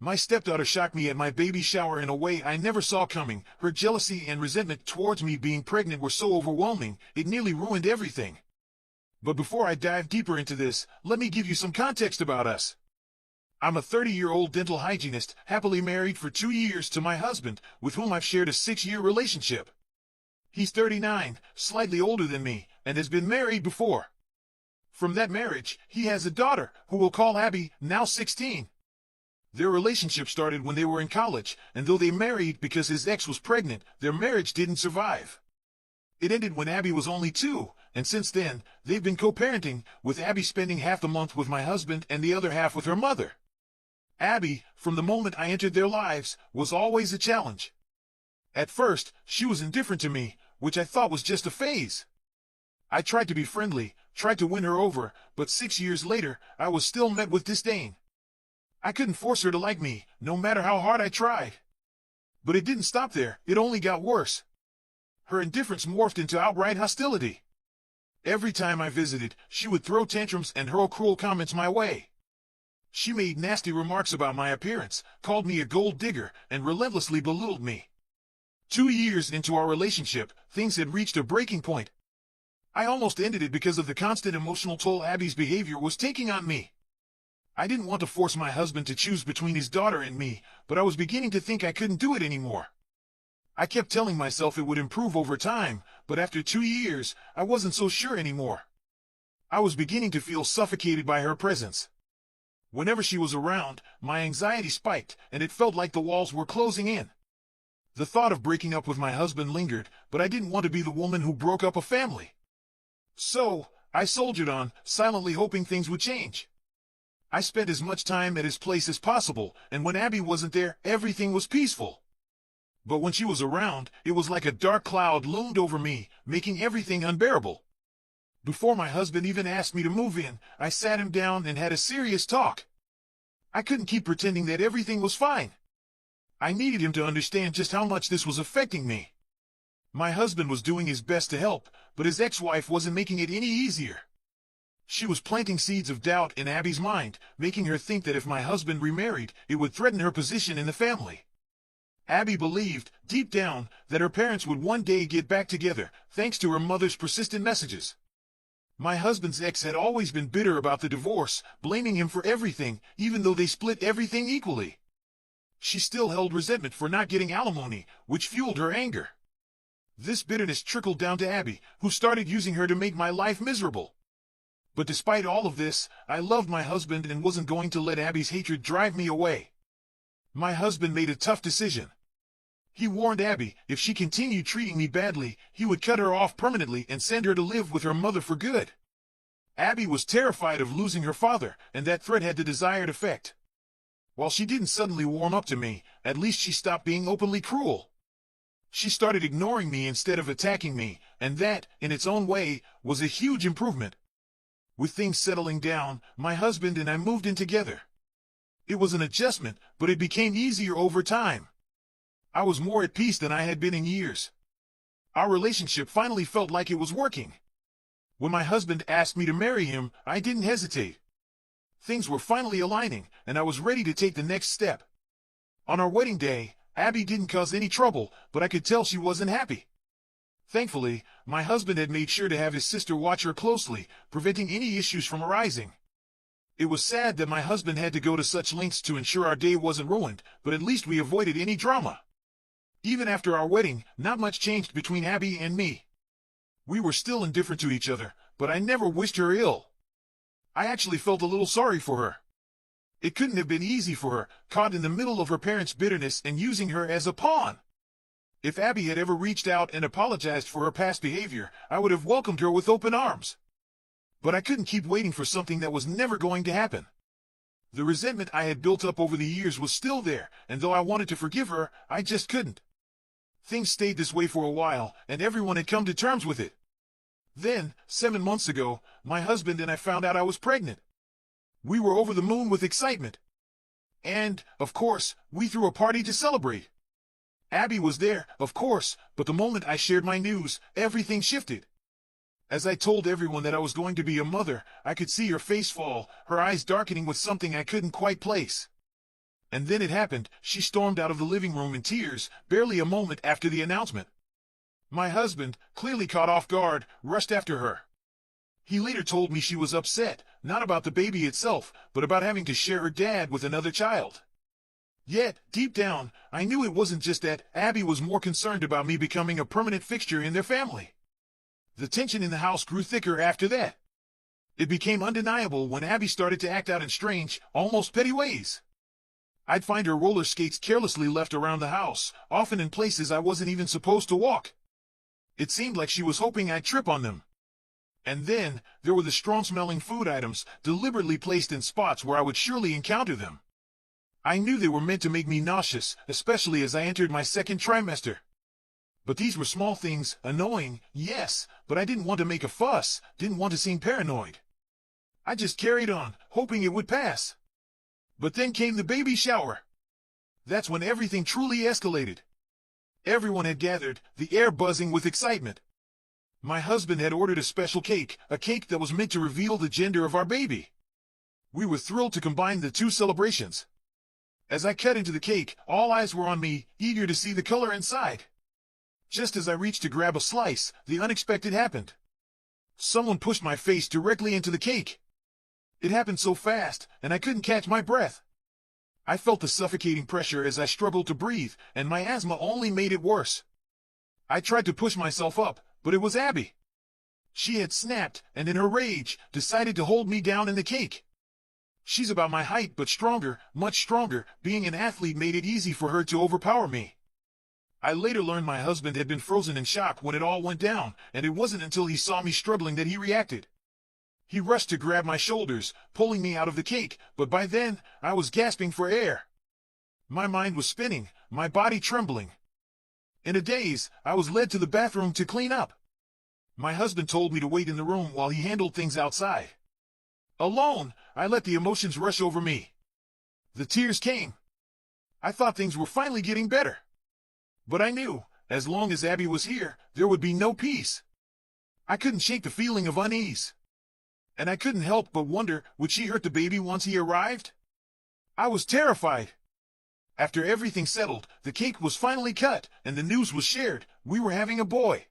My stepdaughter shocked me at my baby shower in a way I never saw coming. Her jealousy and resentment towards me being pregnant were so overwhelming, it nearly ruined everything. But before I dive deeper into this, let me give you some context about us. I'm a 30-year-old dental hygienist, happily married for 2 years to my husband, with whom I've shared a 6-year relationship. He's 39, slightly older than me, and has been married before. From that marriage, he has a daughter, who we'll call Abby, now 16. Their relationship started when they were in college, and though they married because his ex was pregnant, their marriage didn't survive. It ended when Abby was only 2, and since then, they've been co-parenting, with Abby spending half the month with my husband and the other half with her mother. Abby, from the moment I entered their lives, was always a challenge. At first, she was indifferent to me, which I thought was just a phase. I tried to be friendly, tried to win her over, but 6 years later, I was still met with disdain. I couldn't force her to like me, no matter how hard I tried. But it didn't stop there, it only got worse. Her indifference morphed into outright hostility. Every time I visited, she would throw tantrums and hurl cruel comments my way. She made nasty remarks about my appearance, called me a gold digger, and relentlessly belittled me. 2 years into our relationship, things had reached a breaking point. I almost ended it because of the constant emotional toll Abby's behavior was taking on me. I didn't want to force my husband to choose between his daughter and me, but I was beginning to think I couldn't do it anymore. I kept telling myself it would improve over time, but after 2 years, I wasn't so sure anymore. I was beginning to feel suffocated by her presence. Whenever she was around, my anxiety spiked, and it felt like the walls were closing in. The thought of breaking up with my husband lingered, but I didn't want to be the woman who broke up a family. So, I soldiered on, silently hoping things would change. I spent as much time at his place as possible, and when Abby wasn't there, everything was peaceful. But when she was around, it was like a dark cloud loomed over me, making everything unbearable. Before my husband even asked me to move in, I sat him down and had a serious talk. I couldn't keep pretending that everything was fine. I needed him to understand just how much this was affecting me. My husband was doing his best to help, but his ex-wife wasn't making it any easier. She was planting seeds of doubt in Abby's mind, making her think that if my husband remarried, it would threaten her position in the family. Abby believed, deep down, that her parents would one day get back together, thanks to her mother's persistent messages. My husband's ex had always been bitter about the divorce, blaming him for everything, even though they split everything equally. She still held resentment for not getting alimony, which fueled her anger. This bitterness trickled down to Abby, who started using her to make my life miserable. But despite all of this, I loved my husband and wasn't going to let Abby's hatred drive me away. My husband made a tough decision. He warned Abby, if she continued treating me badly, he would cut her off permanently and send her to live with her mother for good. Abby was terrified of losing her father, and that threat had the desired effect. While she didn't suddenly warm up to me, at least she stopped being openly cruel. She started ignoring me instead of attacking me, and that, in its own way, was a huge improvement. With things settling down, my husband and I moved in together. It was an adjustment, but it became easier over time. I was more at peace than I had been in years. Our relationship finally felt like it was working. When my husband asked me to marry him, I didn't hesitate. Things were finally aligning, and I was ready to take the next step. On our wedding day, Abby didn't cause any trouble, but I could tell she wasn't happy. Thankfully, my husband had made sure to have his sister watch her closely, preventing any issues from arising. It was sad that my husband had to go to such lengths to ensure our day wasn't ruined, but at least we avoided any drama. Even after our wedding, not much changed between Abby and me. We were still indifferent to each other, but I never wished her ill. I actually felt a little sorry for her. It couldn't have been easy for her, caught in the middle of her parents' bitterness and using her as a pawn. If Abby had ever reached out and apologized for her past behavior, I would have welcomed her with open arms. But I couldn't keep waiting for something that was never going to happen. The resentment I had built up over the years was still there, and though I wanted to forgive her, I just couldn't. Things stayed this way for a while, and everyone had come to terms with it. Then, 7 months ago, my husband and I found out I was pregnant. We were over the moon with excitement. And, of course, we threw a party to celebrate. Abby was there, of course, but the moment I shared my news, everything shifted. As I told everyone that I was going to be a mother, I could see her face fall, her eyes darkening with something I couldn't quite place. And then it happened. She stormed out of the living room in tears, barely a moment after the announcement. My husband, clearly caught off guard, rushed after her. He later told me she was upset, not about the baby itself, but about having to share her dad with another child. Yet, deep down, I knew it wasn't just that. Abby was more concerned about me becoming a permanent fixture in their family. The tension in the house grew thicker after that. It became undeniable when Abby started to act out in strange, almost petty ways. I'd find her roller skates carelessly left around the house, often in places I wasn't even supposed to walk. It seemed like she was hoping I'd trip on them. And then, there were the strong-smelling food items, deliberately placed in spots where I would surely encounter them. I knew they were meant to make me nauseous, especially as I entered my second trimester. But these were small things, annoying, yes, but I didn't want to make a fuss, didn't want to seem paranoid. I just carried on, hoping it would pass. But then came the baby shower. That's when everything truly escalated. Everyone had gathered, the air buzzing with excitement. My husband had ordered a special cake, a cake that was meant to reveal the gender of our baby. We were thrilled to combine the two celebrations. As I cut into the cake, all eyes were on me, eager to see the color inside. Just as I reached to grab a slice, the unexpected happened. Someone pushed my face directly into the cake. It happened so fast, and I couldn't catch my breath. I felt the suffocating pressure as I struggled to breathe, and my asthma only made it worse. I tried to push myself up, but it was Abby. She had snapped, and in her rage, decided to hold me down in the cake. She's about my height but stronger, much stronger. Being an athlete made it easy for her to overpower me. I later learned my husband had been frozen in shock when it all went down, and it wasn't until he saw me struggling that he reacted. He rushed to grab my shoulders, pulling me out of the cake, but by then, I was gasping for air. My mind was spinning, my body trembling. In a daze, I was led to the bathroom to clean up. My husband told me to wait in the room while he handled things outside. Alone, I let the emotions rush over me. The tears came. I thought things were finally getting better. But I knew, as long as Abby was here, there would be no peace. I couldn't shake the feeling of unease. And I couldn't help but wonder, would she hurt the baby once he arrived? I was terrified. After everything settled, the cake was finally cut, and the news was shared. We were having a boy.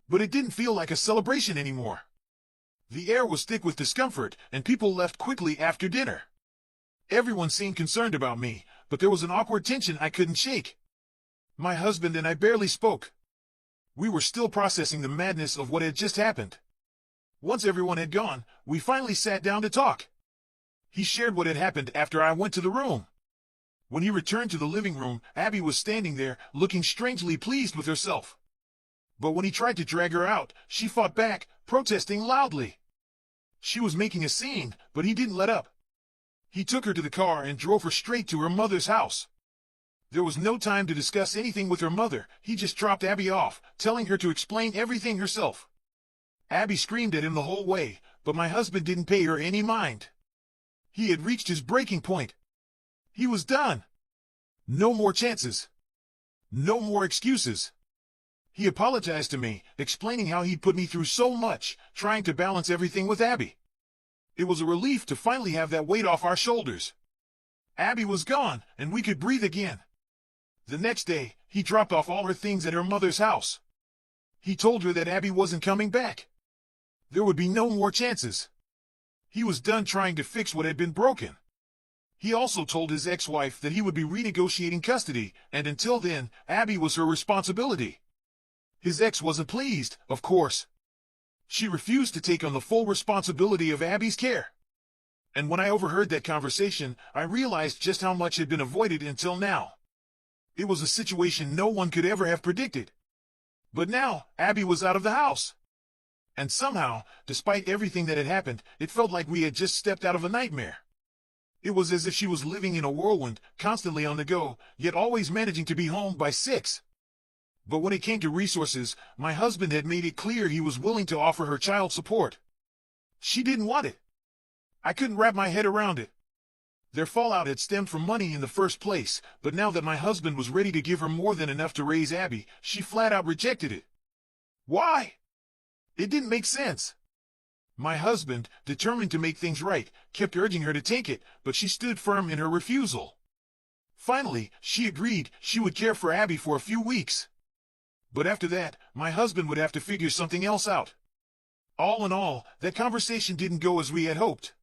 But it didn't feel like a celebration anymore. The air was thick with discomfort, and people left quickly after dinner. Everyone seemed concerned about me, but there was an awkward tension I couldn't shake. My husband and I barely spoke. We were still processing the madness of what had just happened. Once everyone had gone, we finally sat down to talk. He shared what had happened after I went to the room. When he returned to the living room, Abby was standing there, looking strangely pleased with herself. But when he tried to drag her out, she fought back, protesting loudly. She was making a scene, but he didn't let up. He took her to the car and drove her straight to her mother's house. There was no time to discuss anything with her mother. He just dropped Abby off, telling her to explain everything herself. Abby screamed at him the whole way, but my husband didn't pay her any mind. He had reached his breaking point. He was done. No more chances. No more excuses. He apologized to me, explaining how he'd put me through so much, trying to balance everything with Abby. It was a relief to finally have that weight off our shoulders. Abby was gone, and we could breathe again. The next day, he dropped off all her things at her mother's house. He told her that Abby wasn't coming back. There would be no more chances. He was done trying to fix what had been broken. He also told his ex-wife that he would be renegotiating custody, and until then, Abby was her responsibility. His ex wasn't pleased, of course. She refused to take on the full responsibility of Abby's care. And when I overheard that conversation, I realized just how much had been avoided until now. It was a situation no one could ever have predicted. But now, Abby was out of the house. And somehow, despite everything that had happened, it felt like we had just stepped out of a nightmare. It was as if she was living in a whirlwind, constantly on the go, yet always managing to be home by 6. But when it came to resources, my husband had made it clear he was willing to offer her child support. She didn't want it. I couldn't wrap my head around it. Their fallout had stemmed from money in the first place, but now that my husband was ready to give her more than enough to raise Abby, she flat out rejected it. Why? It didn't make sense. My husband, determined to make things right, kept urging her to take it, but she stood firm in her refusal. Finally, she agreed she would care for Abby for a few weeks. But after that, my husband would have to figure something else out. All in all, that conversation didn't go as we had hoped.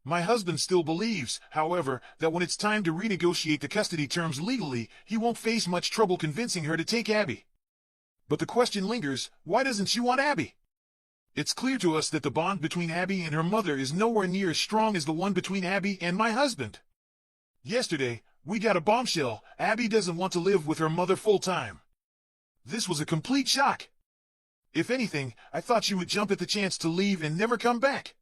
My husband still believes, however, that when it's time to renegotiate the custody terms legally, he won't face much trouble convincing her to take Abby. But the question lingers, why doesn't she want Abby? It's clear to us that the bond between Abby and her mother is nowhere near as strong as the one between Abby and my husband. Yesterday, we got a bombshell. Abby doesn't want to live with her mother full-time. This was a complete shock. If anything, I thought she would jump at the chance to leave and never come back.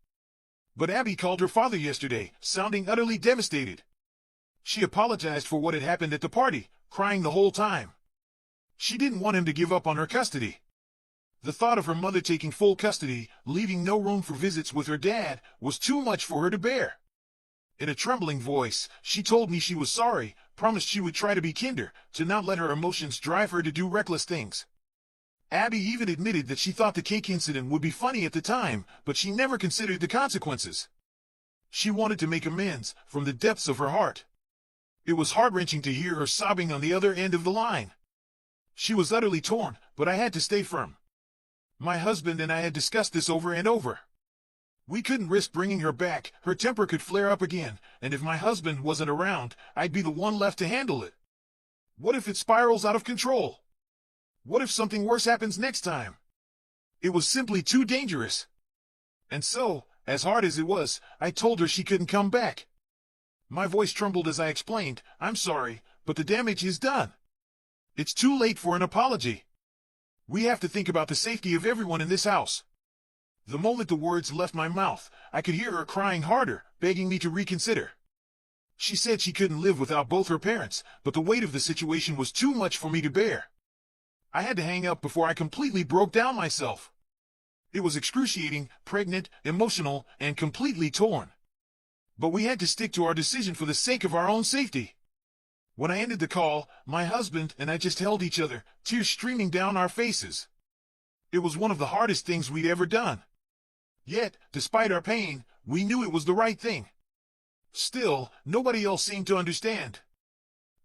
But Abby called her father yesterday, sounding utterly devastated. She apologized for what had happened at the party, crying the whole time. She didn't want him to give up on her custody. The thought of her mother taking full custody, leaving no room for visits with her dad, was too much for her to bear. In a trembling voice, she told me she was sorry, promised she would try to be kinder, to not let her emotions drive her to do reckless things. Abby even admitted that she thought the cake incident would be funny at the time, but she never considered the consequences. She wanted to make amends from the depths of her heart. It was heart-wrenching to hear her sobbing on the other end of the line. She was utterly torn, but I had to stay firm. My husband and I had discussed this over and over. We couldn't risk bringing her back. Her temper could flare up again, and if my husband wasn't around, I'd be the one left to handle it. What if it spirals out of control? What if something worse happens next time? It was simply too dangerous. And so, as hard as it was, I told her she couldn't come back. My voice trembled as I explained, "I'm sorry, but the damage is done. It's too late for an apology. We have to think about the safety of everyone in this house." The moment the words left my mouth, I could hear her crying harder, begging me to reconsider. She said she couldn't live without both her parents, but the weight of the situation was too much for me to bear. I had to hang up before I completely broke down myself. It was excruciating, pregnant, emotional, and completely torn. But we had to stick to our decision for the sake of our own safety. When I ended the call, my husband and I just held each other, tears streaming down our faces. It was one of the hardest things we'd ever done. Yet, despite our pain, we knew it was the right thing. Still, nobody else seemed to understand.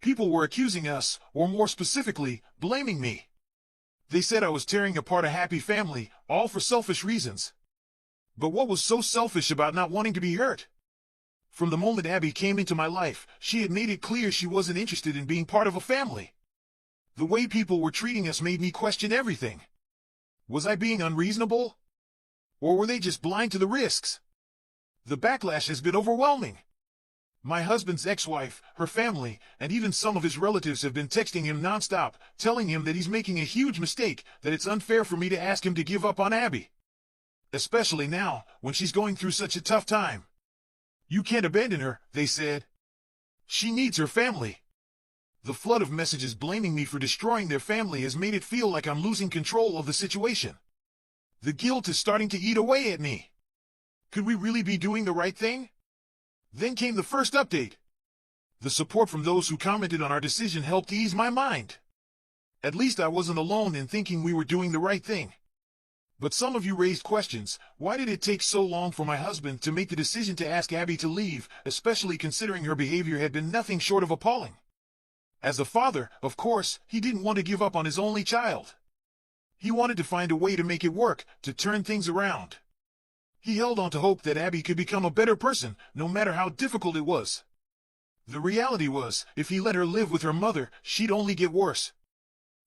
People were accusing us, or more specifically, blaming me. They said I was tearing apart a happy family, all for selfish reasons. But what was so selfish about not wanting to be hurt? From the moment Abby came into my life, she had made it clear she wasn't interested in being part of a family. The way people were treating us made me question everything. Was I being unreasonable? Or were they just blind to the risks? The backlash has been overwhelming. My husband's ex-wife, her family, and even some of his relatives have been texting him nonstop, telling him that he's making a huge mistake, that it's unfair for me to ask him to give up on Abby. Especially now, when she's going through such a tough time. "You can't abandon her," they said. "She needs her family." The flood of messages blaming me for destroying their family has made it feel like I'm losing control of the situation. The guilt is starting to eat away at me. Could we really be doing the right thing? Then came the first update. The support from those who commented on our decision helped ease my mind. At least I wasn't alone in thinking we were doing the right thing. But some of you raised questions. Why did it take so long for my husband to make the decision to ask Abby to leave, especially considering her behavior had been nothing short of appalling? As a father, of course, he didn't want to give up on his only child. He wanted to find a way to make it work, to turn things around. He held on to hope that Abby could become a better person, no matter how difficult it was. The reality was, if he let her live with her mother, she'd only get worse.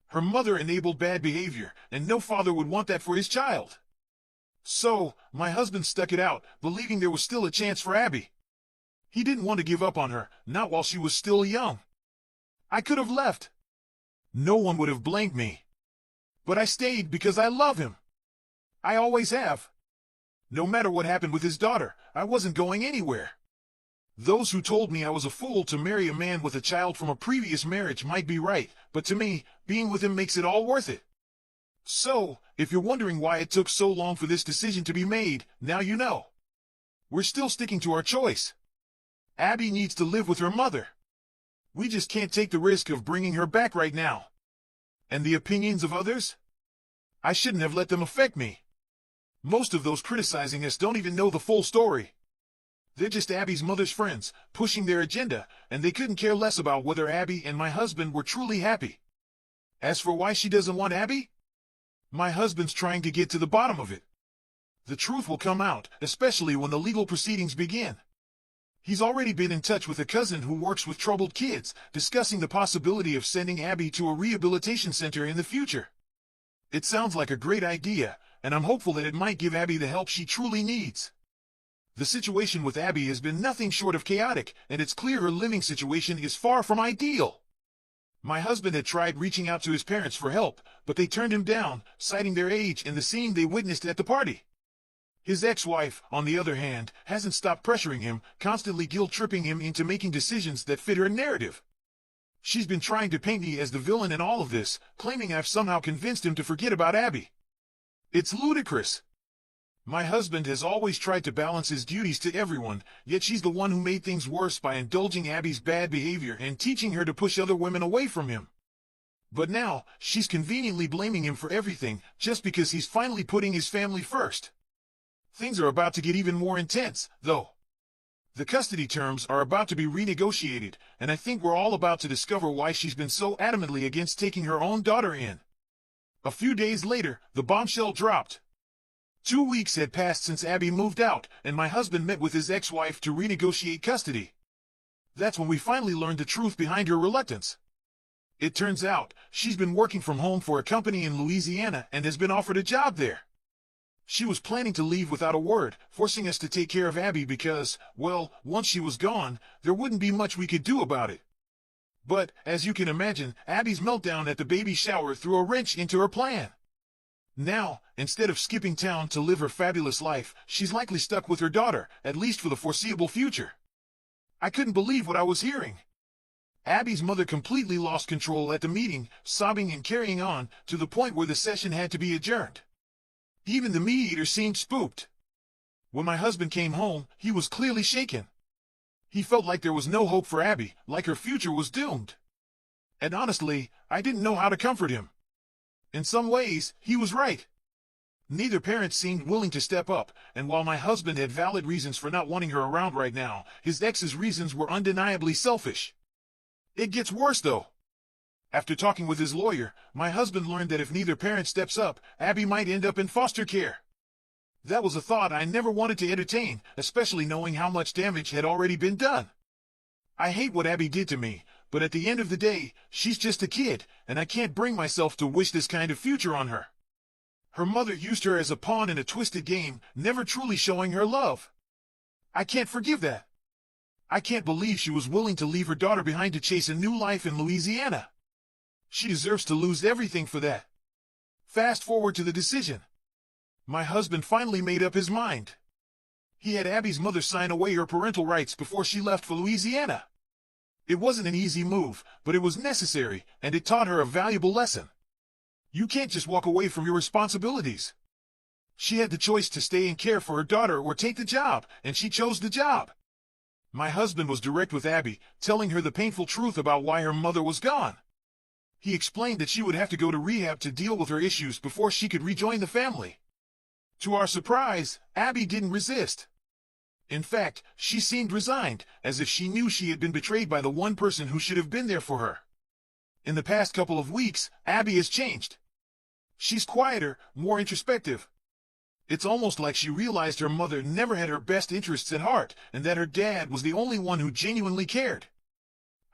Her mother enabled bad behavior, and no father would want that for his child. So, my husband stuck it out, believing there was still a chance for Abby. He didn't want to give up on her, not while she was still young. I could have left. No one would have blamed me. But I stayed because I love him. I always have. No matter what happened with his daughter, I wasn't going anywhere. Those who told me I was a fool to marry a man with a child from a previous marriage might be right, but to me, being with him makes it all worth it. So, if you're wondering why it took so long for this decision to be made, now you know. We're still sticking to our choice. Abby needs to live with her mother. We just can't take the risk of bringing her back right now. And the opinions of others? I shouldn't have let them affect me. Most of those criticizing us don't even know the full story. They're just Abby's mother's friends, pushing their agenda, and they couldn't care less about whether Abby and my husband were truly happy. As for why she doesn't want Abby, my husband's trying to get to the bottom of it. The truth will come out, especially when the legal proceedings begin. He's already been in touch with a cousin who works with troubled kids, discussing the possibility of sending Abby to a rehabilitation center in the future. It sounds like a great idea, and I'm hopeful that it might give Abby the help she truly needs. The situation with Abby has been nothing short of chaotic, and it's clear her living situation is far from ideal. My husband had tried reaching out to his parents for help, but they turned him down, citing their age and the scene they witnessed at the party. His ex-wife, on the other hand, hasn't stopped pressuring him, constantly guilt-tripping him into making decisions that fit her narrative. She's been trying to paint me as the villain in all of this, claiming I've somehow convinced him to forget about Abby. It's ludicrous. My husband has always tried to balance his duties to everyone, yet she's the one who made things worse by indulging Abby's bad behavior and teaching her to push other women away from him. But now, she's conveniently blaming him for everything, just because he's finally putting his family first. Things are about to get even more intense, though. The custody terms are about to be renegotiated, and I think we're all about to discover why she's been so adamantly against taking her own daughter in. A few days later, the bombshell dropped. 2 weeks had passed since Abby moved out, and my husband met with his ex-wife to renegotiate custody. That's when we finally learned the truth behind her reluctance. It turns out, she's been working from home for a company in Louisiana and has been offered a job there. She was planning to leave without a word, forcing us to take care of Abby because, well, once she was gone, there wouldn't be much we could do about it. But, as you can imagine, Abby's meltdown at the baby shower threw a wrench into her plan. Now, instead of skipping town to live her fabulous life, she's likely stuck with her daughter, at least for the foreseeable future. I couldn't believe what I was hearing. Abby's mother completely lost control at the meeting, sobbing and carrying on, to the point where the session had to be adjourned. Even the mediator seemed spooked. When my husband came home, he was clearly shaken. He felt like there was no hope for Abby, like her future was doomed. And honestly, I didn't know how to comfort him. In some ways, he was right. Neither parent seemed willing to step up, and while my husband had valid reasons for not wanting her around right now, his ex's reasons were undeniably selfish. It gets worse, though. After talking with his lawyer, my husband learned that if neither parent steps up, Abby might end up in foster care. That was a thought I never wanted to entertain, especially knowing how much damage had already been done. I hate what Abby did to me, but at the end of the day, she's just a kid, and I can't bring myself to wish this kind of future on her. Her mother used her as a pawn in a twisted game, never truly showing her love. I can't forgive that. I can't believe she was willing to leave her daughter behind to chase a new life in Louisiana. She deserves to lose everything for that. Fast forward to the decision. My husband finally made up his mind. He had Abby's mother sign away her parental rights before she left for Louisiana. It wasn't an easy move, but it was necessary, and it taught her a valuable lesson. You can't just walk away from your responsibilities. She had the choice to stay and care for her daughter or take the job, and she chose the job. My husband was direct with Abby, telling her the painful truth about why her mother was gone. He explained that she would have to go to rehab to deal with her issues before she could rejoin the family. To our surprise, Abby didn't resist. In fact, she seemed resigned, as if she knew she had been betrayed by the one person who should have been there for her. In the past couple of weeks, Abby has changed. She's quieter, more introspective. It's almost like she realized her mother never had her best interests at heart, and that her dad was the only one who genuinely cared.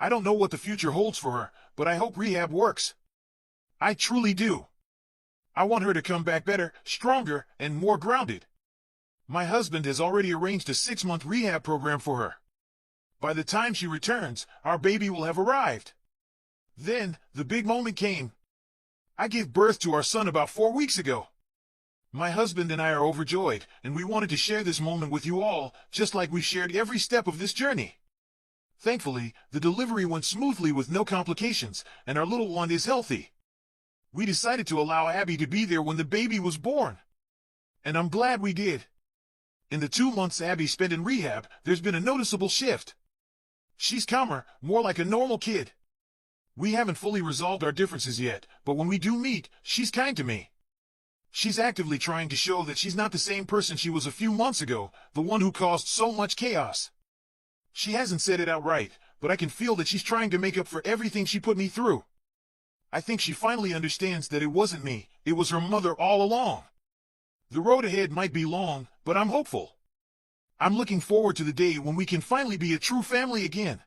I don't know what the future holds for her, but I hope rehab works. I truly do. I want her to come back better, stronger, and more grounded. My husband has already arranged a 6-month rehab program for her. By the time she returns, our baby will have arrived. Then, the big moment came. I gave birth to our son about 4 weeks ago. My husband and I are overjoyed, and we wanted to share this moment with you all, just like we shared every step of this journey. Thankfully, the delivery went smoothly with no complications, and our little one is healthy. We decided to allow Abby to be there when the baby was born. And I'm glad we did. In the 2 months Abby spent in rehab, there's been a noticeable shift. She's calmer, more like a normal kid. We haven't fully resolved our differences yet, but when we do meet, she's kind to me. She's actively trying to show that she's not the same person she was a few months ago, the one who caused so much chaos. She hasn't said it outright, but I can feel that she's trying to make up for everything she put me through. I think she finally understands that it wasn't me, it was her mother all along. The road ahead might be long, but I'm hopeful. I'm looking forward to the day when we can finally be a true family again.